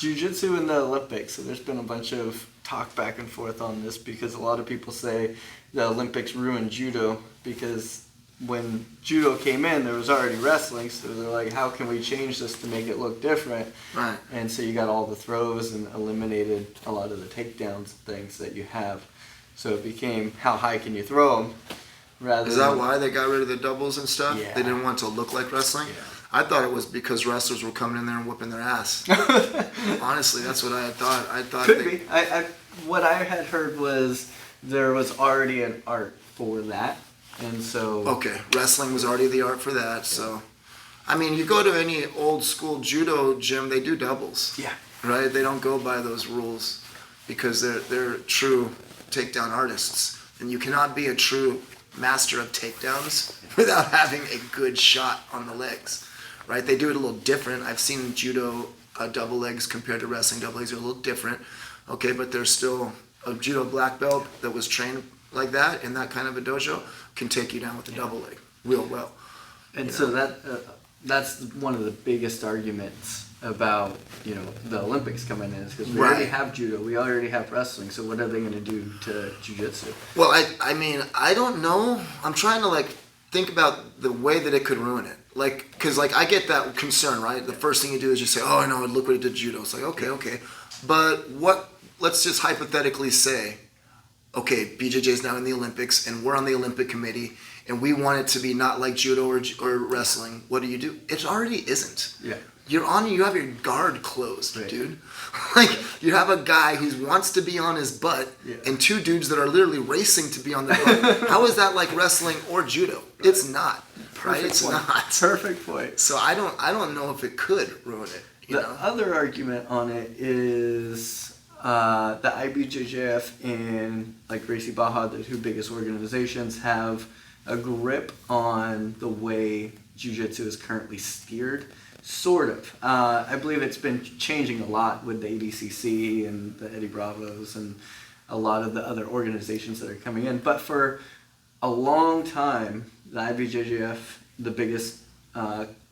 Jiu-Jitsu in the Olympics. So there's been a bunch of talk back and forth on this because a lot of people say the Olympics ruined judo because when judo came in, there was already wrestling. So they're like, how can we change this to make it look different? Right. And so you got all the throws and eliminated a lot of the takedowns and things that you have. So it became, how high can you throw them? Is that why they got rid of the doubles and stuff? Yeah. They didn't want to look like wrestling? Yeah. I thought it was because wrestlers were coming in there and whipping their ass. Honestly, that's what I had thought. I thought Could be. What I had heard was there was already an art for that, and so. Okay, wrestling was already the art for that. So, I mean, you go to any old school judo gym, they do doubles. Yeah. Right? They don't go by those rules because they're true takedown artists, and you cannot be a true master of takedowns without having a good shot on the legs. Right? They do it a little different. I've seen judo double legs compared to wrestling double legs are a little different. Okay, but there's still a judo black belt that was trained like that in that kind of a dojo can take you down with a double leg real well. And so that's one of the biggest arguments about the Olympics coming in is because we already have judo, we already have wrestling. So what are they going to do to jiu-jitsu? Well, I mean, I don't know. I'm trying to think about the way that it could ruin it. Because I get that concern, right? The first thing you do is you say, oh, no, look what it did to judo. It's like, okay. But let's just hypothetically say, okay, BJJ is now in the Olympics and we're on the Olympic committee and we want it to be not like judo or wrestling. What do? It already isn't. Yeah. You have your guard closed, right. Dude. You have a guy who wants to be on his butt and two dudes that are literally racing to be on their butt. How is that like wrestling or judo? Right. It's not. Right? It's not. Perfect point. So I don't know if it could ruin it. The other argument on it is the IBJJF and Gracie Barra, the two biggest organizations, have a grip on the way jiu-jitsu is currently steered. Sort of. I believe it's been changing a lot with the ADCC and the Eddie Bravos and a lot of the other organizations that are coming in. But for a long time, the IBJJF, the biggest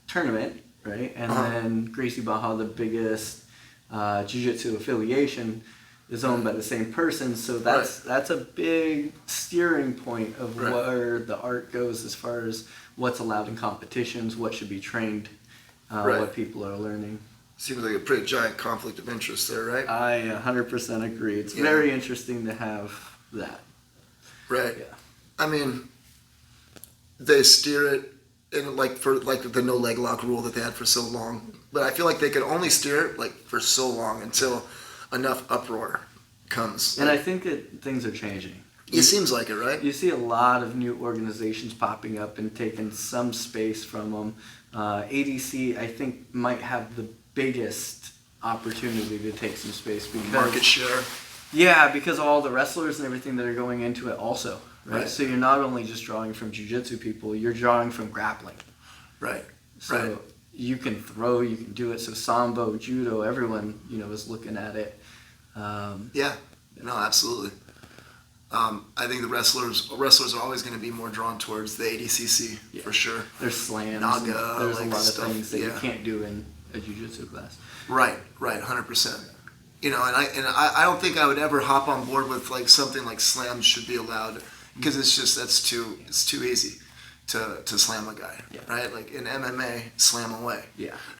tournament, right? And then Gracie Barra, the biggest jiu-jitsu affiliation, is owned by the same person. So that's a big steering point of where the art goes as far as what's allowed in competitions, what should be trained. What people are learning. Seems like a pretty giant conflict of interest there, right? I 100% agree. It's very interesting to have that. Right. Yeah. I mean, they steer it in for the no leg lock rule that they had for so long, but I feel like they could only steer it for so long until enough uproar comes. And I think that things are changing. It seems like it, right? You see a lot of new organizations popping up and taking some space from them. ADC, I think, might have the biggest opportunity to take some space because market share. Yeah, because of all the wrestlers and everything that are going into it also. Right. So you're not only just drawing from jiu-jitsu people, you're drawing from grappling. Right. So you can throw, you can do it. So sambo, judo, everyone, is looking at it. Yeah. No, absolutely. I think the wrestlers are always going to be more drawn towards the ADCC for sure. There's slams. Naga, there's a lot stuff, of things that you can't do in a jiu-jitsu class. Right, 100%. And I don't think I would ever hop on board with something like slams should be allowed because it's too easy to slam a guy, right? Like in MMA, slam away. Yeah.